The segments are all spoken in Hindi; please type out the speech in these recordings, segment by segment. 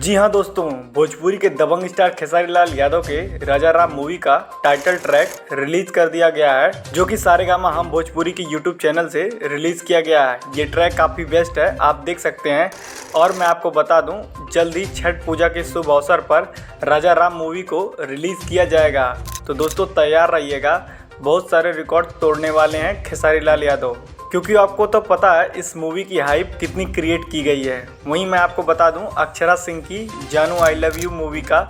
जी हाँ दोस्तों, भोजपुरी के दबंग स्टार खेसारी लाल यादव के राजा राम मूवी का टाइटल ट्रैक रिलीज कर दिया गया है, जो कि सारेगामा हम भोजपुरी के यूट्यूब चैनल से रिलीज किया गया है। ये ट्रैक काफ़ी बेस्ट है, आप देख सकते हैं। और मैं आपको बता दूं, जल्द ही छठ पूजा के शुभ अवसर पर राजा राम मूवी को रिलीज़ किया जाएगा। तो दोस्तों तैयार रहिएगा, बहुत सारे रिकॉर्ड तोड़ने वाले हैं खेसारी लाल यादव, क्योंकि आपको तो पता है इस मूवी की हाइप कितनी क्रिएट की गई है। वहीं मैं आपको बता दूं, अक्षरा सिंह की जानू आई लव यू मूवी का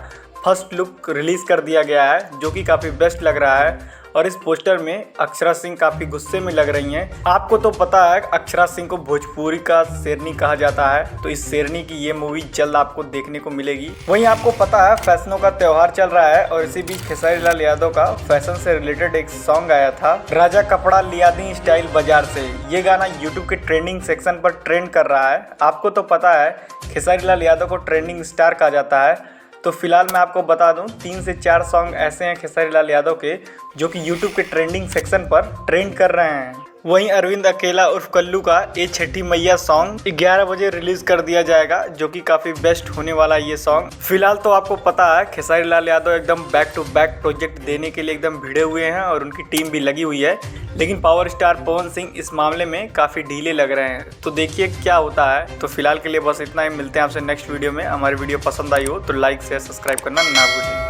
फर्स्ट लुक रिलीज़ कर दिया गया है, जो कि काफ़ी बेस्ट लग रहा है। और इस पोस्टर में अक्षरा सिंह काफ़ी गुस्से में लग रही हैं। आपको तो पता है अक्षरा सिंह को भोजपुरी का शेरनी कहा जाता है, तो इस शेरनी की ये मूवी जल्द आपको देखने को मिलेगी। वहीं आपको पता है फैशनों का त्यौहार चल रहा है, और इसी बीच खेसारी लाल यादव का फैशन से रिलेटेड एक सॉन्ग आया था, राजा कपड़ा लिया दी स्टाइल बाजार से। ये गाना यूट्यूब के ट्रेंडिंग सेक्शन पर ट्रेंड कर रहा है। आपको तो पता है खेसारी लाल यादव को ट्रेंडिंग स्टार कहा जाता है। तो फिलहाल मैं आपको बता दूं, 3 से 4 सॉन्ग ऐसे हैं खेसारी लाल यादव के जो कि यूट्यूब के ट्रेंडिंग सेक्शन पर ट्रेंड कर रहे हैं। वहीं अरविंद अकेला उर्फ कल्लू का ये छठी मैया सॉन्ग 11 बजे रिलीज कर दिया जाएगा, जो कि काफ़ी बेस्ट होने वाला है ये सॉन्ग। फिलहाल तो आपको पता है खेसारी लाल यादव एकदम बैक टू बैक प्रोजेक्ट देने के लिए एकदम भिड़े हुए हैं, और उनकी टीम भी लगी हुई है। लेकिन पावर स्टार पवन सिंह इस मामले में काफ़ी ढीले लग रहे हैं, तो देखिए क्या होता है। तो फिलहाल के लिए बस इतना ही, मिलते हैं आपसे नेक्स्ट वीडियो में। हमारी वीडियो पसंद आई हो तो लाइक शेयर सब्सक्राइब करना ना भूलिए।